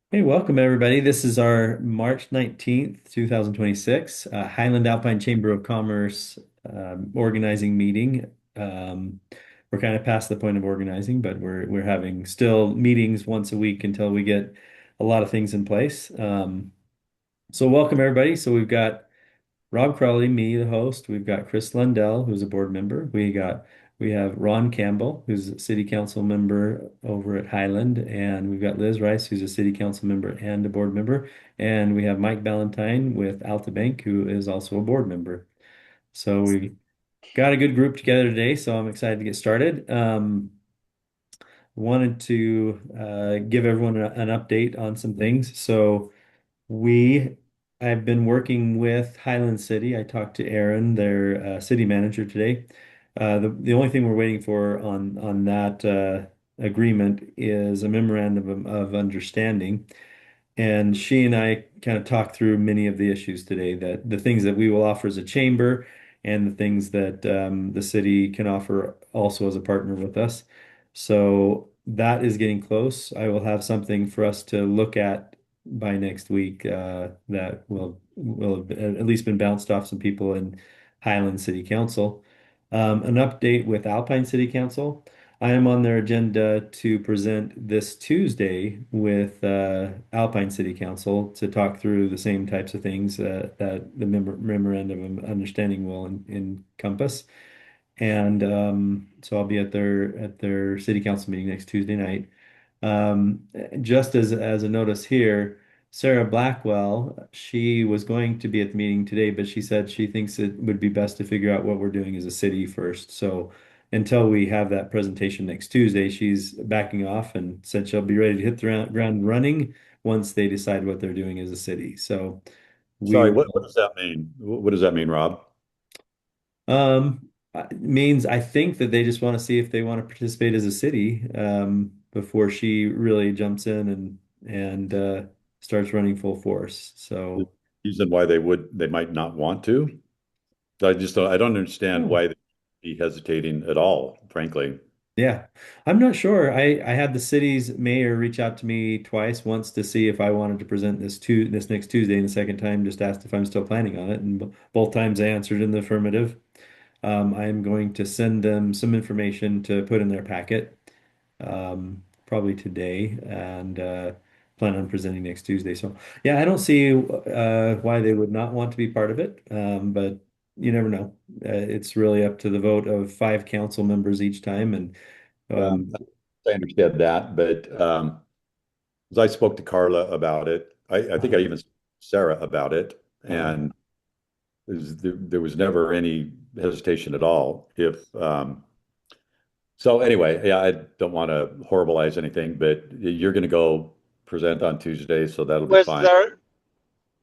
Hey, welcome everybody. This is our March 19th, 2026 Highland Alpine Chamber of Commerce organizing meeting. Um, we're kind of past the point of organizing, but we're having still meetings once a week until we get a lot of things in place. So welcome everybody. So we've got Rob Crowley, me, the host. We've got Chris Lundell, who's a board member. We have Ron Campbell, who's a city council member over at Highland, and we've got Liz Rice, who's a city council member and a board member, and we have Mike Ballantyne with Alta Bank, who is also a board member. So we got a good group together today, so I'm excited to get started. Wanted to give everyone an update on some things. We, I've been working with Highland City. I talked to Aaron, their city manager today. The only thing we're waiting for on that agreement is a memorandum of understanding. And she and I kind of talked through many of the issues today, that the things that we will offer as a chamber and the things that the city can offer also as a partner with us. So that is getting close. I will have something for us to look at by next week that will have at least been bounced off some people in Highland City Council. An update with Alpine City Council. I am on their agenda to present this Tuesday with Alpine City Council to talk through the same types of things that the memorandum of understanding will encompass. And so I'll be at their city council meeting next Tuesday night. Just as a notice here, Sarah Blackwell, she was going to be at the meeting today, but she said she thinks it would be best to figure out what we're doing as a city first. So until we have that presentation next Tuesday, she's backing off and said she'll be ready to hit the ground running once they decide what they're doing as a city. So we Sorry, what will. does that mean? What does that mean, Rob? Means I think that they just want to see if they want to participate as a city before she really jumps in and starts running full force. The So reason why they might not want to? I don't understand oh, why they'd be hesitating at all, frankly. yeah, I'm not sure. I had the city's mayor reach out to me twice, once to see if I wanted to present this next Tuesday, and the second time just asked if I'm still planning on it, and both times I answered in the affirmative. I'm going to send them some information to put in their packet. Probably today, and plan on presenting next Tuesday. So yeah, I don't see why they would not want to be part of it, but you never know. It's really up to the vote of five council members each time, and Yeah, um, I understand that, but as I spoke to Carla about it, I think I even spoke to Sarah about it, uh, and there was never any hesitation at all. If so, anyway, yeah, I don't want to horribilize anything, but you're going to go present on Tuesday, so that'll be Was fine. there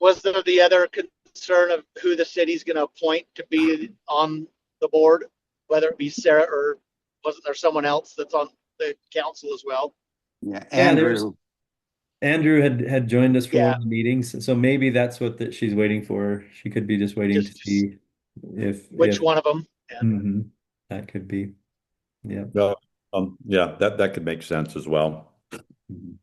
was there the other concern of who the city's going to appoint to be on the board, whether it be Sarah or wasn't there someone else that's on the council as well? Yeah, yeah, there's Andrew. Andrew had joined us for one Yeah, of the meetings, so maybe that's what she's waiting for. She could be just waiting to just see if which one of them? Yeah. mhm, that could be. Yeah. Well, yeah, that could make sense as well. Mhm.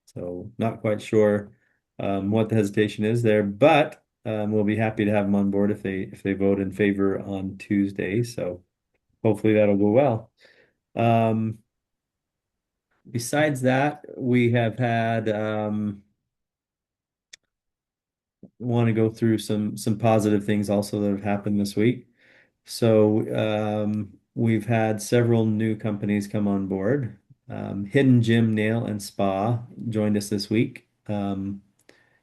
So not quite sure what the hesitation is there, but we'll be happy to have them on board if they vote in favor on Tuesday. So hopefully that'll go well. Um, Besides that, we have had want to go through some positive things also that have happened this week. So we've had several new companies come on board. Hidden Gym Nail and Spa joined us this week.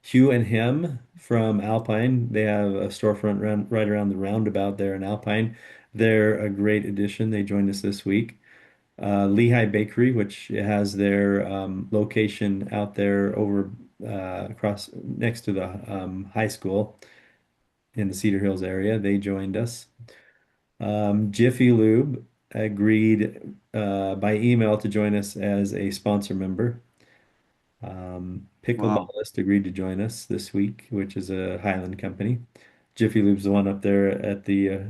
Hugh and Him from Alpine. They have a storefront right around the roundabout there in Alpine. They're a great addition. They joined us this week. Lehigh Bakery, which has their location out there over across next to the high school in the Cedar Hills area. They joined us. Jiffy Lube agreed by email to join us as a sponsor member. Wow. Pickleballist agreed to join us this week, which is a Highland company. Jiffy Lube's the one up there at the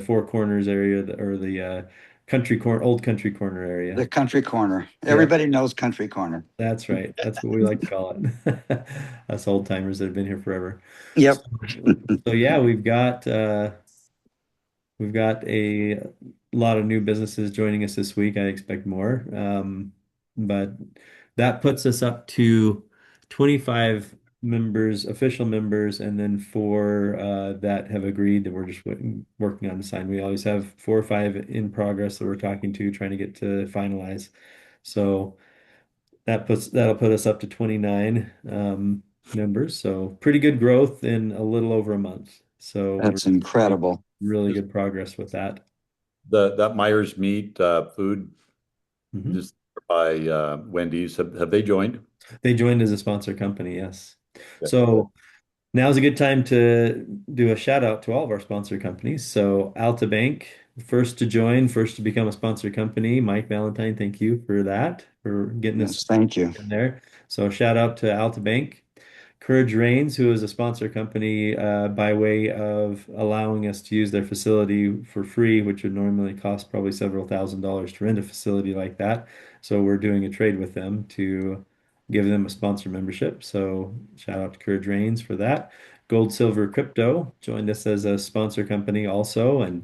Four Corners area, or the old country corner area. The country corner. Yeah, Everybody knows country corner. that's right. That's what we like to call it. Us old timers that have been here forever. So, Yep. so yeah, we've got a lot of new businesses joining us this week. I expect more. But that puts us up to 25 members, official members, and then four that have agreed that we're just working on the sign. We always have four or five in progress that we're talking to, trying to get to finalize. So that'll put us up to 29 members. So pretty good growth in a little over a month. So we're That's incredible. really Is good progress with that. that Myers Meat food Mhm. just by Wendy's have they joined? They joined as a sponsor company, yes. Yeah, good. So now's a good time to do a shout out to all of our sponsor companies. So Alta Bank, first to join, first to become a sponsor company. Mike Valentine, thank you for that, for getting us Yes, thank you. in there. So shout out to Alta Bank. Courage Reins, who is a sponsor company by way of allowing us to use their facility for free, which would normally cost probably several $1,000s to rent a facility like that. So we're doing a trade with them to give them a sponsor membership. So shout out to Courage Reins for that. Gold Silver Crypto joined us as a sponsor company also, and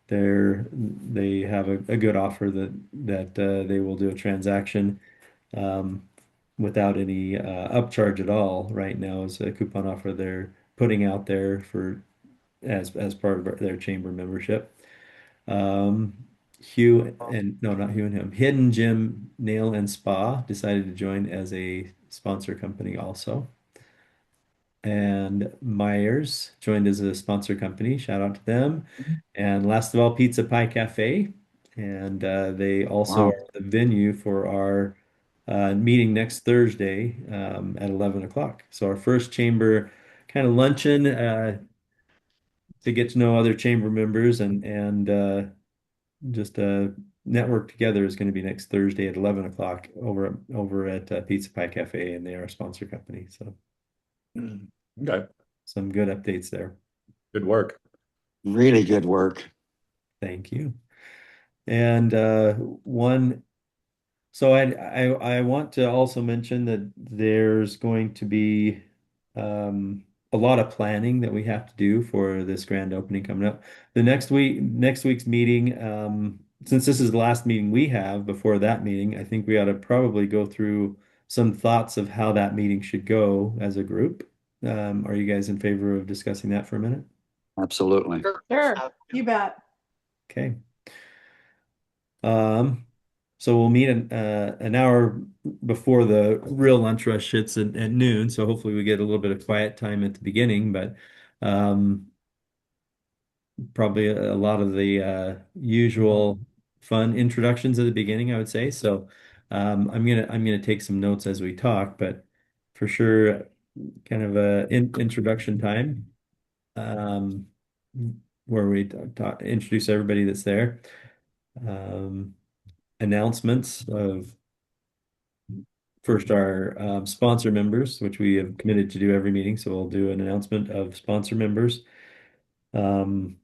they have a good offer that they will do a transaction um, without any upcharge at all right now is a coupon offer they're putting out there for as part of their chamber membership. Um, Hugh and no, not Hugh and him. Hidden Gym Nail and Spa decided to join as a sponsor company also. And Myers joined as a sponsor company. Shout out to them. And last of all, Pizza Pie Cafe. And they also Wow. are the venue for our meeting next Thursday at 11 o'clock. So our first chamber kind of luncheon to get to know other chamber members and just network together is going to be next Thursday at 11 o'clock over at Pizza Pie Cafe, and they are a sponsor company. So Okay, some good updates there. good work. Really good work. Thank you. And one, so I want to also mention that there's going to be a lot of planning that we have to do for this grand opening coming up. Next week's meeting, since this is the last meeting we have before that meeting, I think we ought to probably go through some thoughts of how that meeting should go as a group. Are you guys in favor of discussing that for a minute? Absolutely. Sure. Sure, you bet. Okay. Um, so we'll meet an hour before the real lunch rush hits at noon. So hopefully we get a little bit of quiet time at the beginning, but um, probably a lot of the usual fun introductions at the beginning, I would say. So I'm gonna take some notes as we talk, but for sure, kind of a introduction time um, where we introduce everybody that's there. Um, Announcements of first our sponsor members, which we have committed to do every meeting. So we'll do an announcement of sponsor members. Um,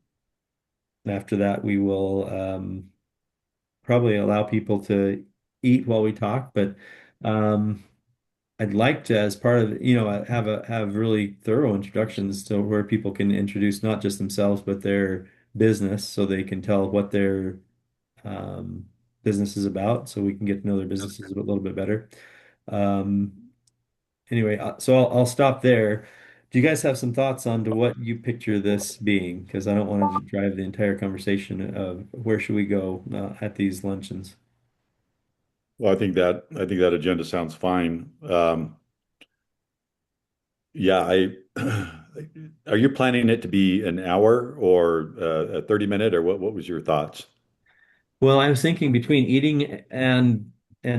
After that, we will probably allow people to eat while we talk, but um, I'd like to, as part of, have really thorough introductions to where people can introduce not just themselves, but their business so they can tell what their um, business is about, so we can get to know their businesses a little bit better. Um, anyway, so I'll stop there. Do you guys have some thoughts on to what you picture this being? Because I don't want to drive the entire conversation of where should we go at these luncheons. Well, I think that agenda sounds fine. Yeah, I are you planning it to be an hour or a 30 minute or what was your thoughts? Well, I was thinking between eating and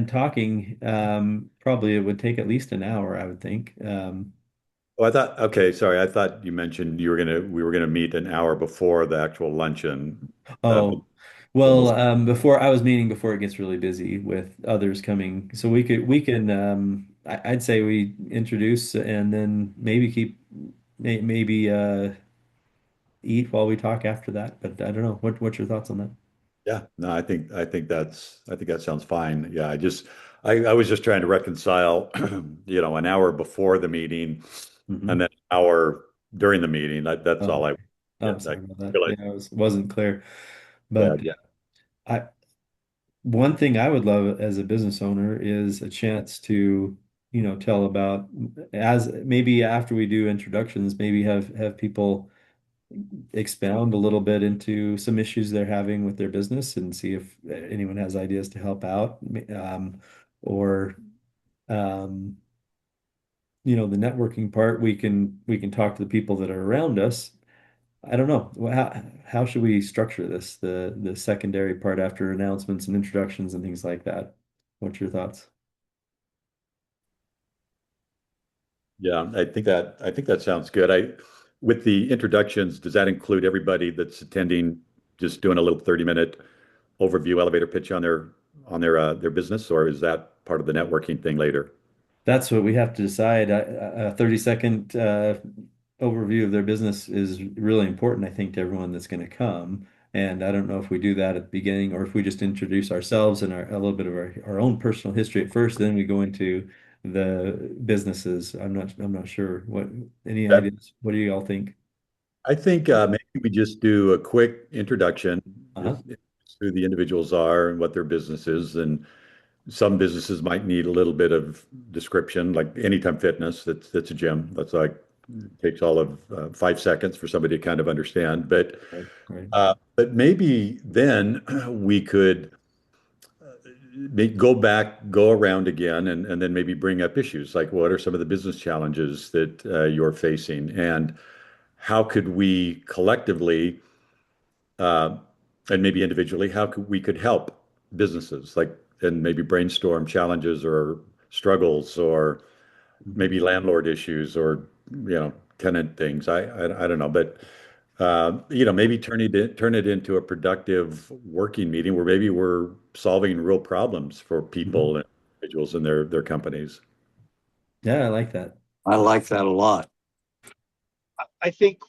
talking, probably it would take at least an hour, I would think. Oh, I thought, okay, sorry. I thought you mentioned we were gonna meet an hour before the actual luncheon. But Oh, so well, this, before I was meaning before it gets really busy with others coming, so we can I'd say we introduce and then maybe maybe eat while we talk after that. But I don't know. What's your thoughts on that? Yeah, no, I think that sounds fine. Yeah, I was just trying to reconcile, an hour before the meeting and Mhm. then an hour during the meeting. That's Oh, all I okay. I'm did. I sorry about that. feel like, Yeah, wasn't clear. yeah, But yeah, I one thing I would love as a business owner is a chance to, tell about as maybe after we do introductions, maybe have people expound a little bit into some issues they're having with their business and see if anyone has ideas to help out. Or um, the networking part, we can talk to the people that are around us. I don't know. How should we structure this, the secondary part after announcements and introductions and things like that? What's your thoughts? yeah. I think that sounds good. With the introductions, does that include everybody that's attending, just doing a little 30-minute overview elevator pitch on their business, or is that part of the networking thing later? That's what we have to decide. A 30-second overview of their business is really important, I think, to everyone that's going to come. And I don't know if we do that at the beginning or if we just introduce ourselves and a little bit of our own personal history at first, then we go into the businesses. I'm not sure. Any Yeah. ideas? What do you all think? I think maybe we just do a quick introduction, Uh-huh. just who the individuals are and what their business is. And some businesses might need a little bit of description, like Anytime Fitness. That's a gym. That's like takes all of 5 seconds for somebody to kind of understand. Right, right. But maybe then we could go around again, and then maybe bring up issues like what are some of the business challenges that you're facing, and how could we collectively uh, and maybe individually, how could help businesses, like, and maybe brainstorm challenges or struggles or Mhm. maybe landlord issues or tenant things. I don't know, but maybe turn it into a productive working meeting where maybe we're solving real problems for Mhm. people and individuals and their companies. Yeah, I like that. I like that a lot. I think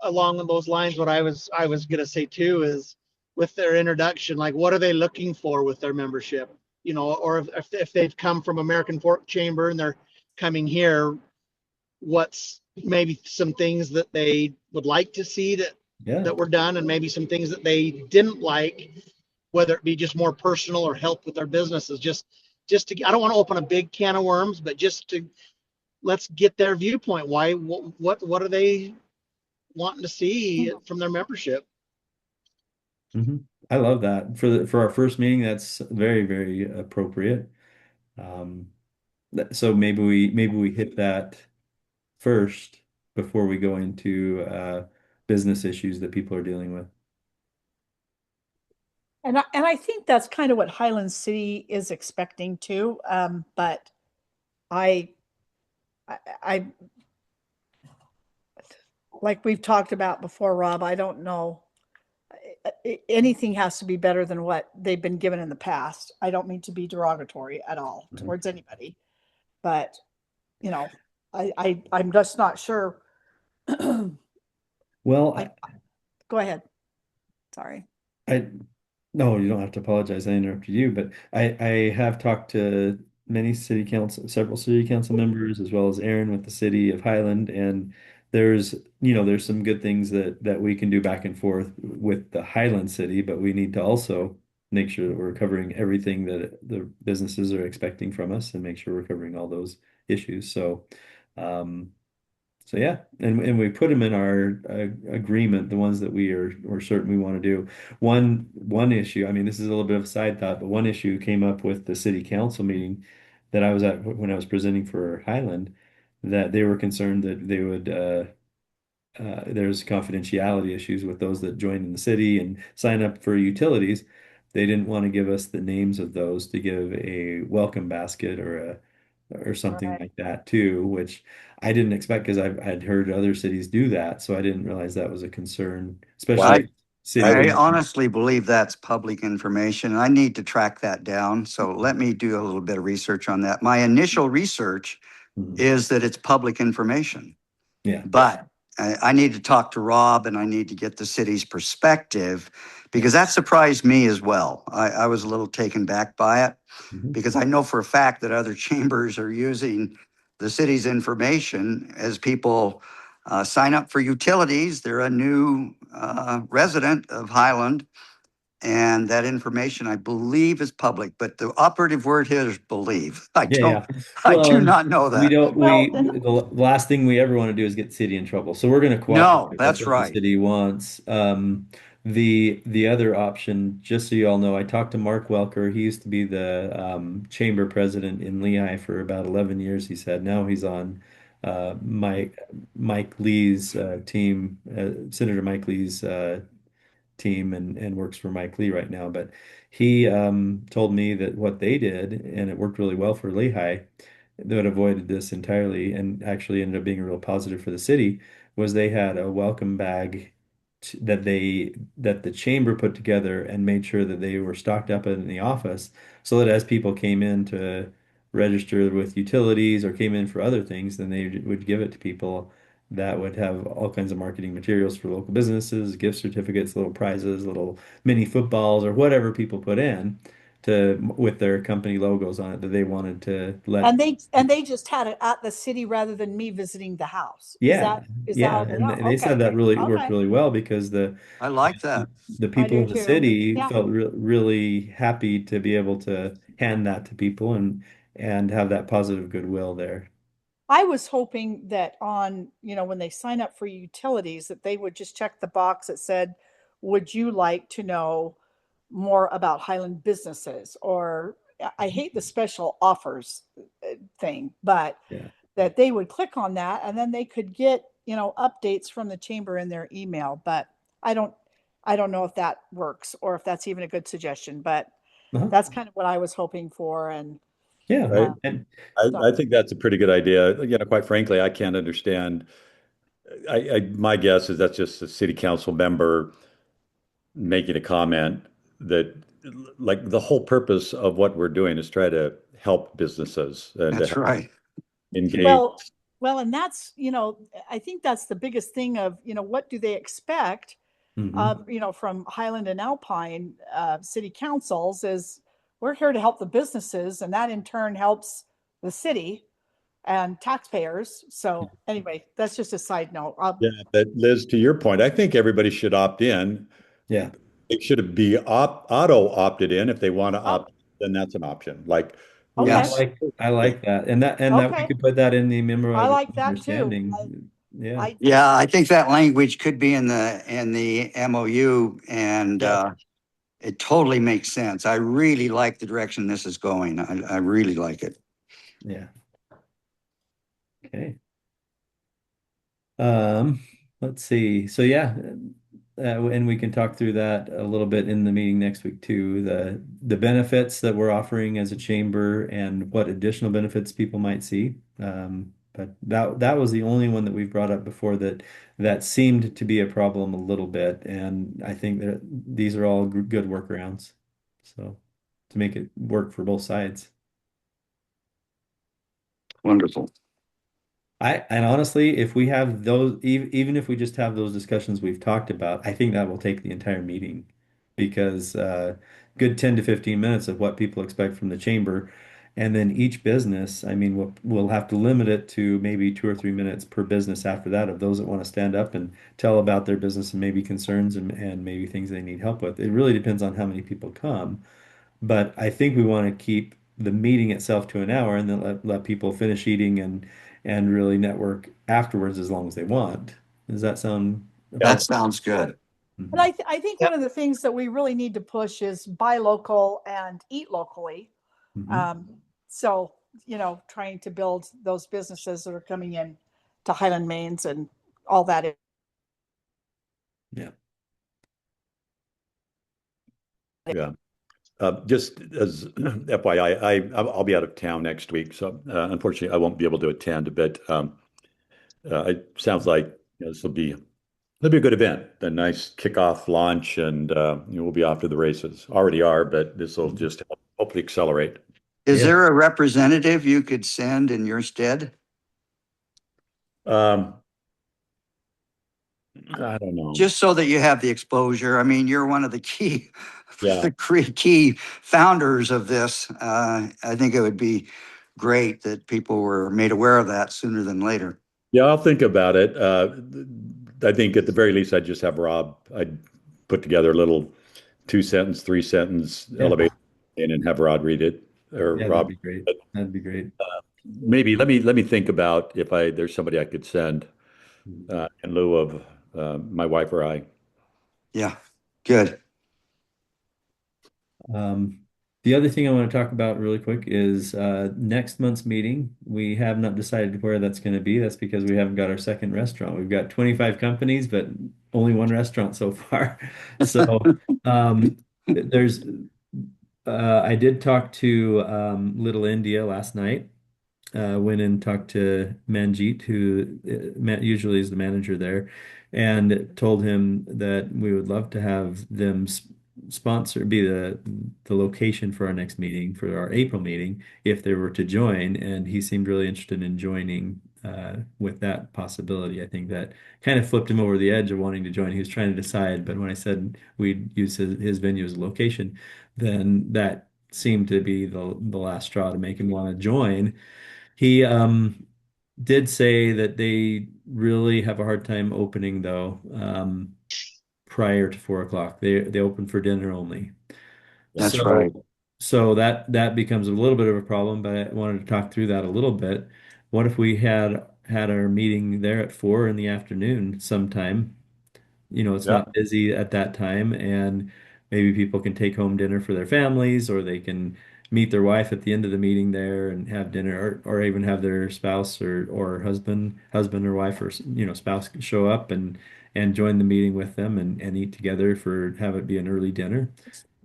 along those lines, what I was gonna say too is with their introduction, like what are they looking for with their membership? Or if they've come from American Fork Chamber and they're coming here, what's maybe some things that they would like to see Yeah. that were done, and maybe some things that they didn't like, whether it be just more personal or help with their businesses. Just to, I don't want to open a big can of worms, but just to let's get their viewpoint. Why? What are they wanting to see from their membership? Hmm. I love that. For our first meeting, that's very, very appropriate. Um, so maybe we hit that first before we go into business issues that people are dealing with. And I think that's kind of what Highland City is expecting too. But I, I, like we've talked about before, Rob, I don't know. Anything has to be better than what they've been given in the past. I don't mean to be derogatory at all Mhm. towards anybody, but you know, I'm just not sure. Well, I Go ahead. Sorry. I no, you don't have to apologize. I interrupted you, but I have talked to several city council members, as well as Aaron with the city of Highland, and there's some good things that we can do back and forth with the Highland city, but we need to also make sure that we're covering everything that the businesses are expecting from us and make sure we're covering all those issues. Um, so yeah, and we put them in our agreement, the ones that we're certain we want to do. One issue, I mean, this is a little bit of a side thought, but one issue came up with the city council meeting that I was at when I was presenting for Highland, that they were concerned that they would there's confidentiality issues with those that join in the city and sign up for utilities. They didn't want to give us the names of those to give a welcome basket or something Right. like that too, which I didn't expect because I'd heard other cities do that, so I didn't realize that was a concern, especially Wow. if city I I, limits. honestly believe that's public information, and I need to track that down. So let me do a little bit of research on that. My initial research Mhm. is that it's public information, Yeah. but I need to talk to Rob and I need to get the city's perspective because that surprised me as well. I was a little taken back by it Mhm. because I know for a fact that other chambers are using the city's information as people sign up for utilities. They're a new resident of Highland. And that information, I believe, is public, but the operative word here is believe. Yeah, yeah. I Well, do and not know we that. don't, Well, we, and the last thing we ever want to do is get the city in trouble. So we're going to cooperate No, with that's what the right. city wants. The other option, just so you all know, I talked to Mark Welker. He used to be the chamber president in Lehigh for about 11 years, he said. Now he's on Mike Lee's team, Senator Mike Lee's team and works for Mike Lee right now. But he told me that what they did, and it worked really well for Lehigh, that avoided this entirely and actually ended up being a real positive for the city, was they had a welcome bag that the chamber put together and made sure that they were stocked up in the office so that as people came in to register with utilities or came in for other things, then they would give it to people that would have all kinds of marketing materials for local businesses, gift certificates, little prizes, little mini footballs, or whatever people put in to with their company logos on it that they wanted to let. and they just had it at the city rather than me visiting the house. Yeah, Is that yeah, how they and are? they said Okay. that really worked Okay. really well because I like that. the I people do of the too. city Yeah. felt really happy to be able to hand that to people and have that positive goodwill there. I was hoping that on, when they sign up for utilities, that they would just check the box that said, would you like to know more about Highland businesses? Or I hate the special offers thing, but Yeah. that they would click on that and then they could get, updates from the chamber in their email. But I don't, I don't know if that works or if that's even a good suggestion, but Uh-huh. that's kind of what I was hoping for. And Yeah. Right. And I so, think that's a pretty good idea. Quite frankly, I can't understand. My guess is that's just a city council member making a comment that, like, the whole purpose of what we're doing is try to help businesses and to That's help right. engage. well, well, and that's, I think that's the biggest thing of, what do they expect, mhm. from Highland and Alpine city councils is we're here to help the businesses, and that in turn helps the city and taxpayers. So anyway, that's just a side note. Yeah, but Liz, to your point, I think everybody should opt in. Yeah. It should be auto opted in. If they want to Oh, opt, then that's an option. Like, Yeah, okay, Yes. I like that. And that we okay, could put that in the I memorandum like of that too. understanding. Yeah. I Yeah, I think that language could be in the MOU and Yeah. it totally makes sense. I really like the direction this is going. I really like it. Yeah. Okay. Um, let's see. So yeah, and we can talk through that a little bit in the meeting next week too. The benefits that we're offering as a chamber and what additional benefits people might see. But that was the only one that we've brought up before that seemed to be a problem a little bit, and I think that these are all good workarounds. So to make it work for both sides. Wonderful. And honestly, if we have those, even if we just have those discussions we've talked about, I think that will take the entire meeting because good 10 to 15 minutes of what people expect from the chamber. And then each business, I mean, we'll have to limit it to maybe 2 or 3 minutes per business after that of those that want to stand up and tell about their business and maybe concerns and maybe things they need help with. It really depends on how many people come. But I think we want to keep the meeting itself to an hour and then let people finish eating and really network afterwards as long as they want. Does that sound yeah, That about? sounds good. And Mhm. I think Yep. one of the things that we really need to push is buy local and eat locally. Mhm. Um, so, trying to build those businesses that are coming in to Highland Mains and all that. Yeah. yeah. Just as FYI, I'll be out of town next week, so unfortunately I won't be able to attend. But it sounds like this will be it'll be a good event, a nice kickoff launch, and we'll be off to the races. Already are, but this will Mhm. just hopefully accelerate. Is Yeah. there a representative you could send in your stead? Um, I don't know. Just so that you have the exposure. I mean, you're one of the key, Yeah. the key founders of this. I think it would be great that people were made aware of that sooner than later. Yeah, I'll think about it. I think at the very least, I'd just have Rob, I'd put together a little 2 sentence, 3 sentence Yeah. elevator and have Rod read it or Yeah, that'd Rob. be great. That'd be great. Maybe let me think about if there's somebody I could send in lieu of my wife or I. Yeah, good. Um, the other thing I want to talk about really quick is next month's meeting. We have not decided where that's going to be. That's because we haven't got our second restaurant. We've got 25 companies, but only one restaurant so far. So there's I did talk to Little India last night. Went and talked to Manjeet, who usually is the manager there, and told him that we would love to have them sponsor, be the location for our next meeting, for our April meeting, if they were to join. And he seemed really interested in joining with that possibility. I think that kind of flipped him over the edge of wanting to join. He was trying to decide, but when I said we'd use his venue as a location, then that seemed to be the last straw to make him want to join. He did say that they really have a hard time opening though, prior to 4 o'clock. They open for dinner only. That's right. So that becomes a little bit of a problem, but I wanted to talk through that a little bit. What if we had our meeting there at 4 in the afternoon sometime? It's Yeah. not busy at that time, and maybe people can take home dinner for their families, or they can meet their wife at the end of the meeting there and have dinner, or even have their spouse or husband or wife or spouse show up and join the meeting with them and eat together for have it be an early dinner.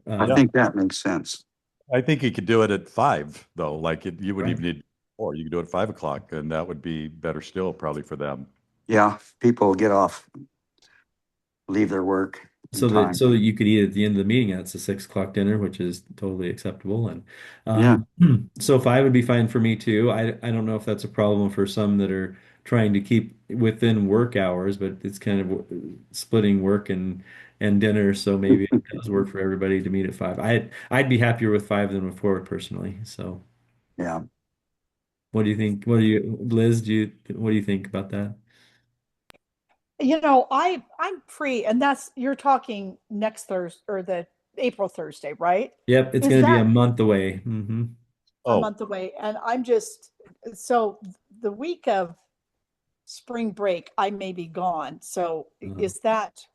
I Yeah. Um, think that makes sense. I think you could do it at 5, though. You would right. even need, or you could do it at 5 o'clock, and that would be better still, probably for them. Yeah, people get off, leave their work in time. So that you could eat at the end of the meeting. That's a 6 o'clock dinner, which is totally acceptable. And Yeah, so 5 would be fine for me too. I don't know if that's a problem for some that are trying to keep within work hours, but it's kind of splitting work and dinner. So maybe it does work for everybody to meet at 5. I'd be happier with 5 than with 4 personally. So yeah. what do you think? Liz, what do you think about that? I'm free, and that's you're talking next Thursday or the April Thursday, right? Yep, it's Is going to be a that month away. a Oh, month away? And I'm just so the week of spring break, I may be gone. So Uh, is that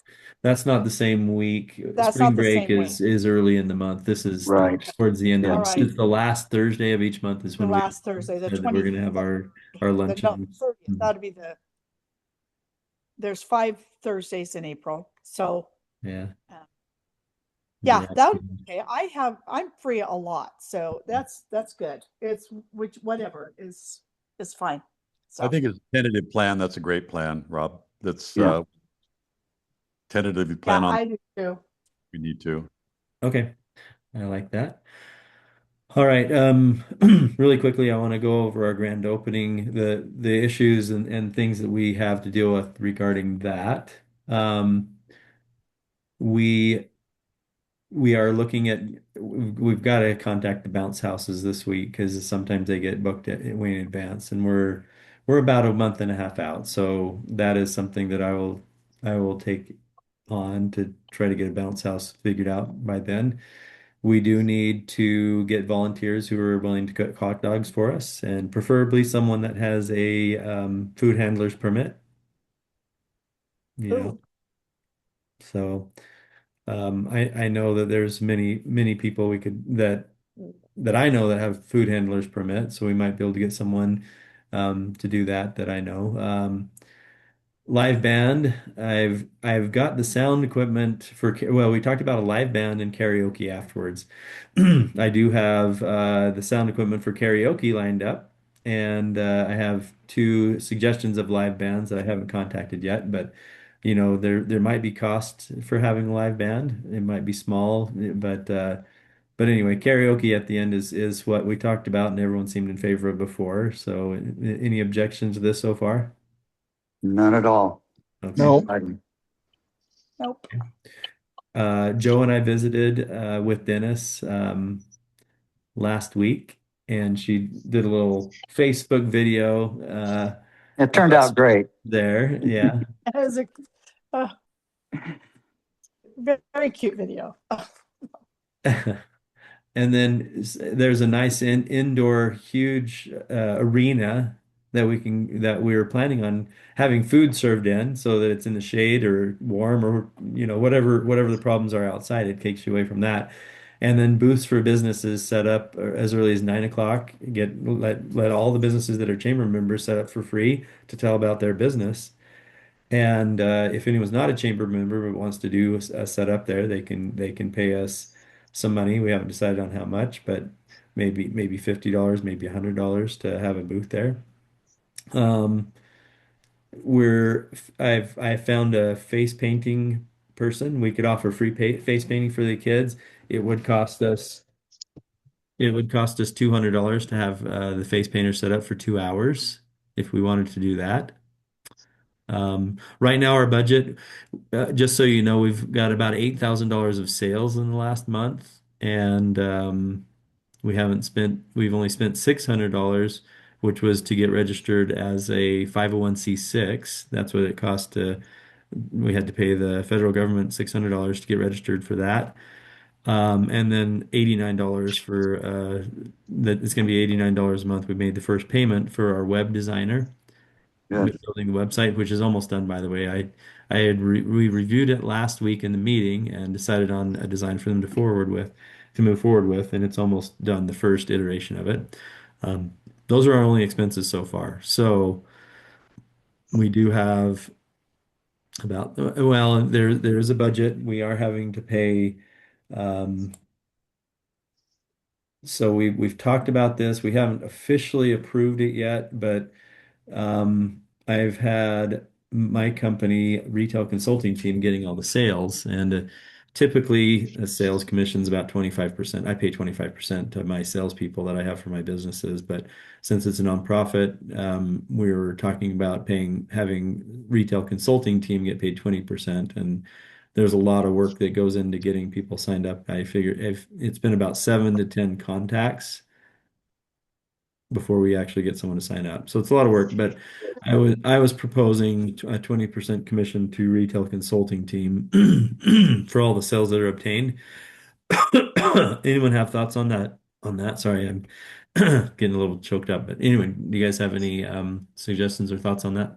That's not the same week. that's Spring not the break same is week? is early in the month. This is Right. towards the end of All the Yeah. month. right. It's the last Thursday of each month is The when we last Thursday, the said that we're 20th, going to have our no, luncheon. 30th. Mhm. That'd be there's 5 Thursdays in April. So Yeah. uh, yeah, Yeah. that would be okay. I'm free a lot. So that's good. It's which whatever is fine. I So think as a tentative plan, that's a great plan, Rob. That's Yeah. tentatively yeah, plan on I do too. we need to. Okay. I like that. All right. Really quickly, I want to go over our grand opening, the issues and things that we have to deal with regarding that. Um, we we are looking at we've got to contact the bounce houses this week because sometimes they get booked way in advance, and we're about a month and a half out. So that is something that I will take on to try to get a bounce house figured out by then. We do need to get volunteers who are willing to cook hot dogs for us, and preferably someone that has a food handler's permit. You know, Ooh, so. I know that there's many people we could that I know that have food handlers permit, so we might be able to get someone to do that I know. Live band, I've got the sound equipment well, we talked about a live band and karaoke afterwards. I do have the sound equipment for karaoke lined up, and I have two suggestions of live bands that I haven't contacted yet, but there might be cost for having a live band. It might be small, but anyway, karaoke at the end is what we talked about, and everyone seemed in favor of before. So, any objections to this so far? None at all. Okay. No, Exciting. Nope. Joe and I visited with Dennis last week, and she did a little Facebook video It of turned us out great. there. Yeah. It was a uh, very cute video. And then there's a nice indoor huge arena that we were planning on having food served in so that it's in the shade or warm or whatever the problems are outside, it takes you away from that. And then booths for businesses set up as early as 9 o'clock. Let all the businesses that are chamber members set up for free to tell about their business. And if anyone's not a chamber member but wants to do a setup there, they can pay us some money. We haven't decided on how much, but maybe $50, maybe $100 to have a booth there. Um, I've found a face painting person. We could offer free face painting for the kids. It would cost us it would cost us $200 to have the face painter set up for 2 hours if we wanted to do that. Right now, our budget, just so you know, we've got about $8,000 of sales in the last month, and we've only spent $600, which was to get registered as a 501(c)(6). That's what it cost we had to pay the federal government $600 to get registered for that. And then $89 it's going to be $89 a month. We made the first payment for our web designer Good. building the website, which is almost done, by the way. We reviewed it last week in the meeting and decided on a design for them to move forward with, and it's almost done, the first iteration of it. Those are our only expenses so far. So we do have there is a budget. We are having to pay. Um, so we've talked about this. We haven't officially approved it yet, but I've had my company retail consulting team getting all the sales, and typically a sales commission is about 25%. I pay 25% to my salespeople that I have for my businesses, but since it's a nonprofit, we were talking about having retail consulting team get paid 20%, and there's a lot of work that goes into getting people signed up. I figure if it's been about 7 to 10 contacts before we actually get someone to sign up. So it's a lot of work, but I was proposing a 20% commission to retail consulting team for all the sales that are obtained. Anyone have thoughts on that? Sorry, I'm getting a little choked up. But anyway, do you guys have any suggestions or thoughts on that?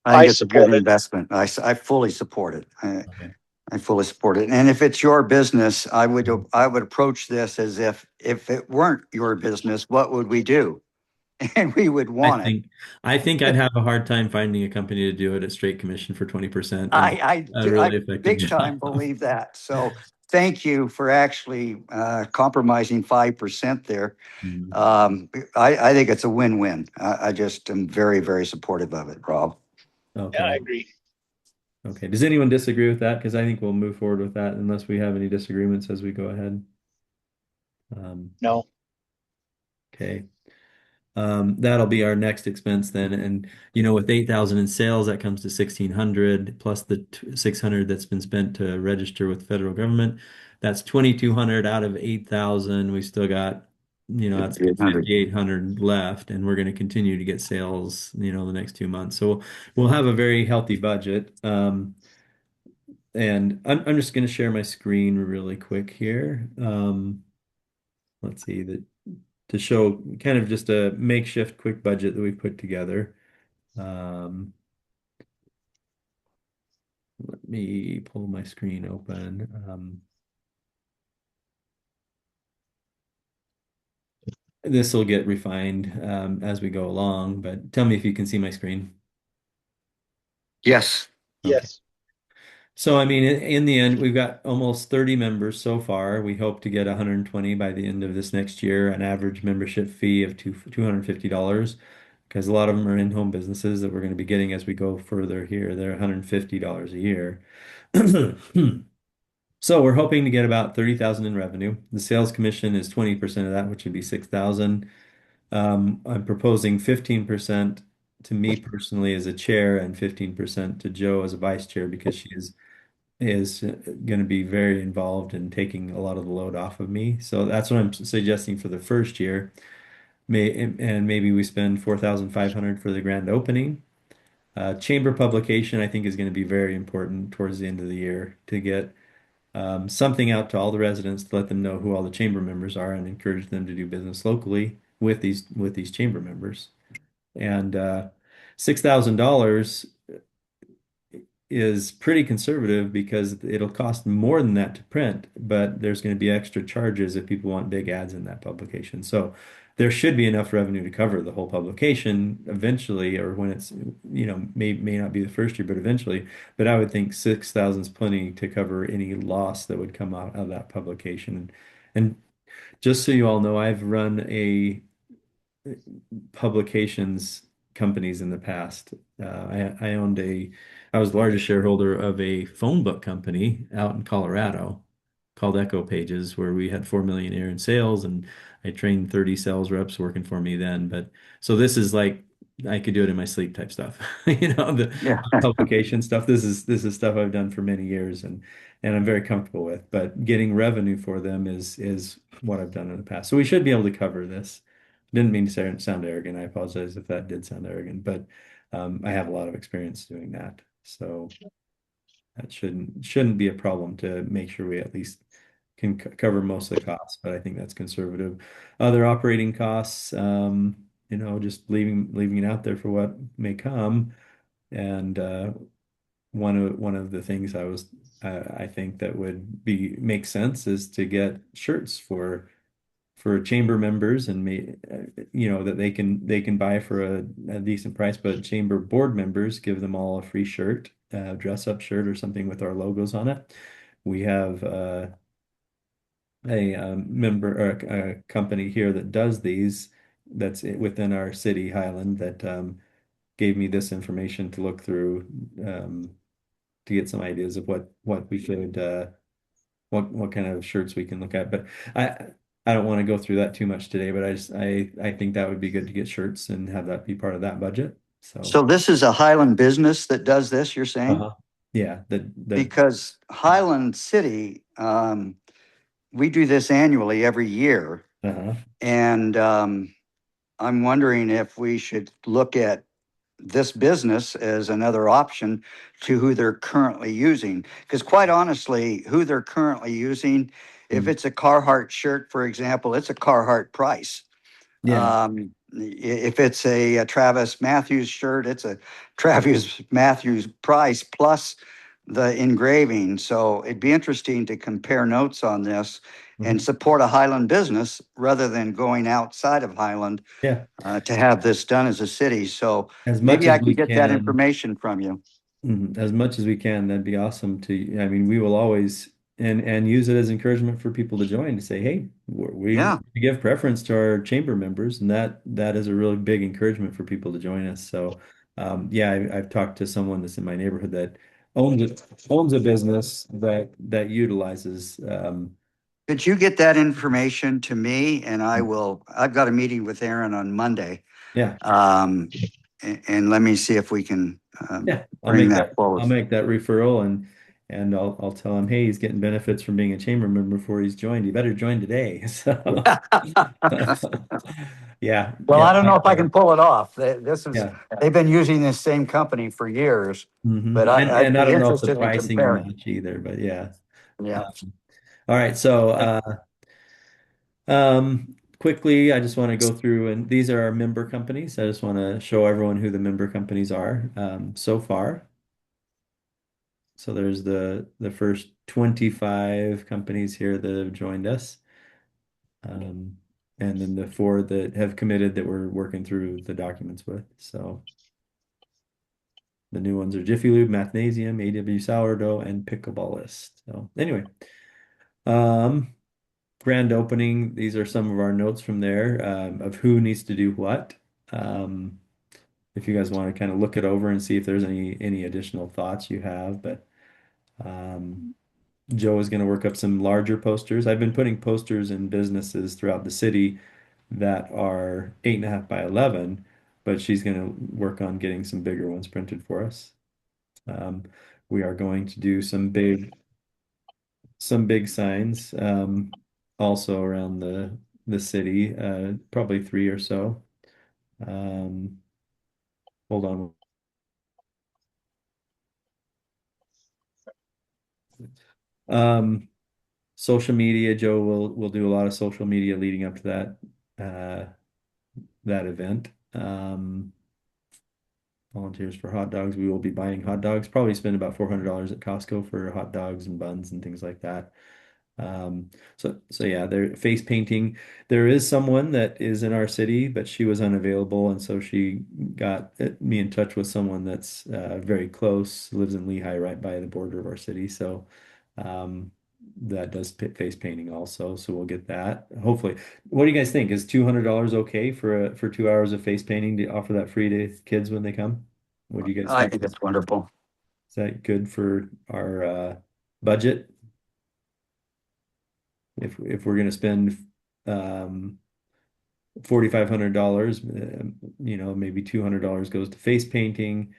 I I think it's a good support it. investment. I fully support it. Okay. I fully support it. And if it's your business, I would approach this as if it weren't your business, what would we do? And we would I want it. think I think I'd have a hard time finding a company to do it at straight commission for 20% and do a I really effective big time job. believe that. So thank you for actually compromising 5% there. Mhm. I think it's a win-win. I just am very, very supportive of it, Rob. Yeah, I Okay. agree. Okay. Does anyone disagree with that? Because I think we'll move forward with that unless we have any disagreements as we go ahead. No, Okay. That'll be our next expense then. And with 8,000 in sales, that comes to 1,600 plus the 600 that's been spent to register with the federal government. That's 2,200 out of 8,000. We still got, that's 800. 5,800 left, and we're going to continue to get sales, the next 2 months. So we'll have a very healthy budget. And I'm just going to share my screen really quick here. Let's see that to show kind of just a makeshift quick budget that we've put together. Um, Let me pull my screen open. This will get refined as we go along, but tell me if you can see my screen. Yes. Okay. yes. So, I mean, in the end, we've got almost 30 members so far. We hope to get 120 by the end of this next year, an average membership fee of $250, because a lot of them are in-home businesses that we're going to be getting as we go further here. They're $150 a year. So we're hoping to get about 30,000 in revenue. The sales commission is 20% of that, which would be 6,000. I'm proposing 15% to me personally as a chair and 15% to Joe as a vice chair because she is going to be very involved in taking a lot of the load off of me. So that's what I'm suggesting for the first year. And maybe we spend 4,500 for the grand opening. Chamber publication, I think, is going to be very important towards the end of the year to get something out to all the residents to let them know who all the chamber members are and encourage them to do business locally with these chamber members. And $6,000 is pretty conservative because it'll cost more than that to print, but there's going to be extra charges if people want big ads in that publication. So there should be enough revenue to cover the whole publication eventually, or when it's, may not be the first year, but eventually. But I would think 6,000 is plenty to cover any loss that would come out of that publication. And just so you all know, I've run a publications companies in the past. I was the largest shareholder of a phone book company out in Colorado called Echo Pages, where we had 4 million a year in sales, and I trained 30 sales reps working for me then. But so this is like I could do it in my sleep type stuff, the Yeah. publication stuff. This is stuff I've done for many years, and I'm very comfortable with. But getting revenue for them is what I've done in the past. So we should be able to cover this. Didn't mean to sound arrogant. I apologize if that did sound arrogant, but I have a lot of experience doing that. So that shouldn't be a problem to make sure we at least can cover most of the costs, but I think that's conservative. Other operating costs, just leaving it out there for what may come. And one of the things I think that would make sense is to get shirts for chamber members and that they can buy for a decent price, but chamber board members give them all a free shirt, dress up shirt or something with our logos on it. We have a member or a company here that does these that's within our city, Highland, that gave me this information to look through to get some ideas of what we could what kind of shirts we can look at. But I don't want to go through that too much today, but I think that would be good to get shirts and have that be part of that budget. So this is a Highland business that does this, you're saying? Yeah, Because Highland City, we do this annually every year. And I'm wondering if we should look at this business as another option to who they're currently using. Because quite honestly, who they're currently using, if it's a Carhartt shirt, for example, it's a Carhartt price. Yeah. If it's a Travis Matthews shirt, it's a Travis Matthews price plus the engraving. So it'd be interesting to compare notes on this and support a Highland business rather than going outside of Highland Yeah. To have this done as a city. So As much maybe as I can we get that can. information from you. As much as we can, that'd be awesome I mean, we will always and use it as encouragement for people to join to say, hey, Yeah. we give preference to our chamber members, and that is a really big encouragement for people to join us. So yeah, I've talked to someone that's in my neighborhood that owns a business that utilizes Could you get that information to me and I've got a meeting with Aaron on Monday. yeah. And let me see if we can Yeah, bring that forward. I'll make that referral and I'll tell him, hey, he's getting benefits from being a chamber member before he's joined. You better join today. So yeah. Well, Yeah. I don't know if I can pull it off. Yeah. They've been using this same company for years, but I'd And I be don't know if the interested in pricing comparing. much either, but yeah. Yeah. All right. So quickly, I just want to go through, and these are our member companies. I just want to show everyone who the member companies are so far. So there's the first 25 companies here that have joined us. And then the 4 that have committed that we're working through the documents with. So the new ones are Jiffy Lube, Mathnasium, AW Sourdough, and Pickleballist. So anyway, grand opening. These are some of our notes from there of who needs to do what. If you guys want to kind of look it over and see if there's any additional thoughts you have, but Joe is going to work up some larger posters. I've been putting posters in businesses throughout the city that are 8.5 by 11, but she's going to work on getting some bigger ones printed for us. We are going to do some big signs also around the city, probably 3 or so. Um, hold on. Um, social media, Joe will do a lot of social media leading up to that event. Volunteers for hot dogs. We will be buying hot dogs. Probably spend about $400 at Costco for hot dogs and buns and things like that. So yeah, they're face painting. There is someone that is in our city, but she was unavailable, and so she got me in touch with someone that's very close, lives in Lehigh, right by the border of our city. So um, that does face painting also. So we'll get that. Hopefully, what do you guys think? Is $200 okay for 2 hours of face painting to offer that free to kids when they come? What do you guys I think? think it's wonderful. Is that good for our budget? If we're going to spend um, $4,500, maybe $200 goes to face painting,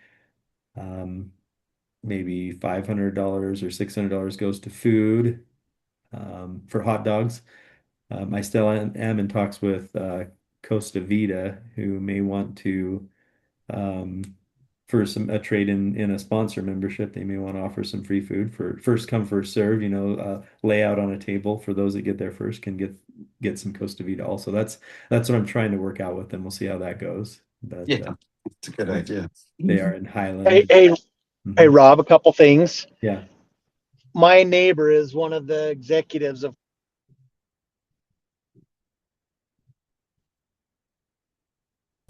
um, maybe $500 or $600 goes to food for hot dogs. I still am in talks with Costa Vida, who may want to um, for a trade in a sponsor membership. They may want to offer some free food for first come first serve. Lay out on a table for those that get there first can get some Costa Vida. Also, that's what I'm trying to work out with them. We'll see how that goes. But Yeah, it's a good idea. they are in Hey, Highland. hey, hey, Mhm. Rob, a couple things. Yeah. My neighbor is one of the executives of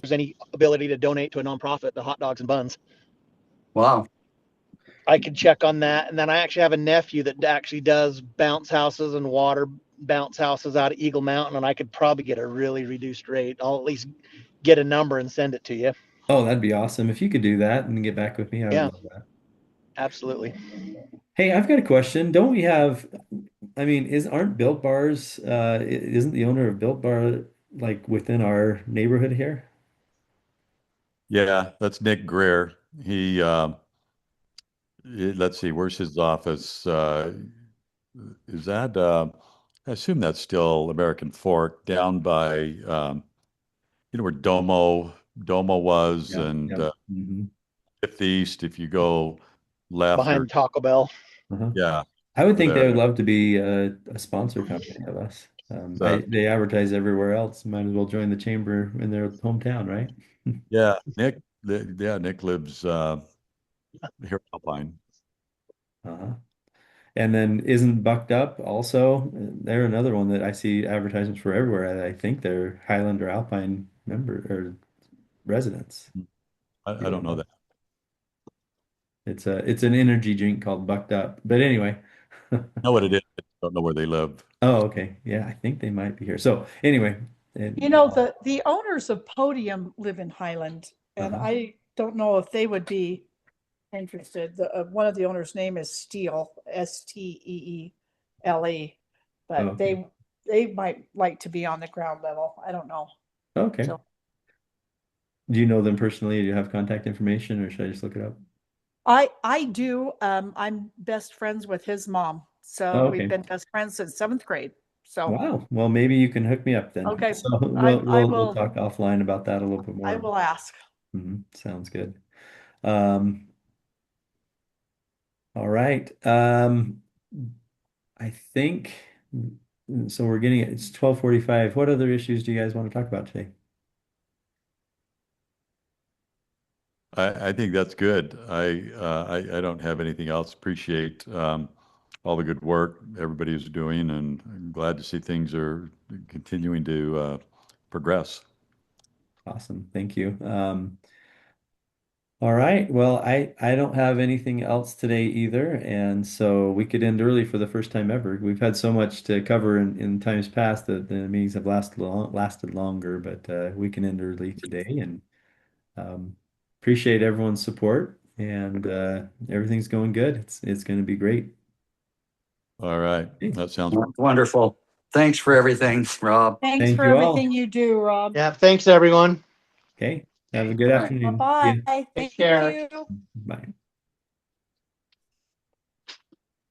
there's any ability to donate to a nonprofit, the hot dogs and buns. Wow. I could check on that. And then I actually have a nephew that actually does bounce houses and water bounce houses out of Eagle Mountain, and I could probably get a really reduced rate. I'll at least get a number and send it to you. Oh, that'd be awesome. If you could do that and get back with me, I would Yeah, love that. absolutely. Hey, I've got a question. Don't we have, I mean, aren't Built Bars, isn't the owner of Built Bar like within our neighborhood here? Yeah, that's Nick Greer. Let's see, where's his office? Is that, I assume that's still American Fork down by, where Domo was, Yeah. and Yeah. Hmm. Fifth East, if you go left or, Behind Taco Bell. Uh-huh. yeah, I would over think they there. would love to be a sponsor company of us. So, They advertise everywhere else. Might as well join the chamber in their hometown, right? yeah, Nick lives here in Alpine. Uh-huh. And then isn't Bucked Up also? They're another one that I see advertisements for everywhere. I think they're Highland or Alpine member or residents. I You don't don't know know. that. It's an energy drink called Bucked Up. But anyway. Know what it is. I don't know where they live. Oh, okay. Yeah, I think they might be here. So anyway, You know, the owners of Podium live in Highland, and uh-huh. I don't know if they would be interested. One of the owners' name is Steele, Steele, Oh, but okay. they might like to be on the ground level. I don't know. Okay. So Do you know them personally? Do you have contact information, or should I just look it up? I do. I'm best friends with his mom, so Oh, we've okay. been best friends since seventh grade. So Wow. Well, maybe you can hook me up then. okay, So we'll will talk offline about that a little bit I more. will ask. Sounds good. Um, all right. I think so. We're getting it. It's 12:45. What other issues do you guys want to talk about today? I think that's good. I don't have anything else. Appreciate all the good work everybody is doing, and I'm glad to see things are continuing to progress. Awesome. Thank you. All right. Well, I don't have anything else today either, and so we could end early for the first time ever. We've had so much to cover in times past that the meetings have lasted longer, but we can end early today, and appreciate everyone's support, and everything's going good. It's going to be great. All right, Okay. that sounds Wonderful. Thanks for everything, Rob. Thanks Thank for you all. everything you do, Rob. Yeah, thanks everyone. Okay. Have a good afternoon. See Bye-bye. ya. Thank care. you. Bye.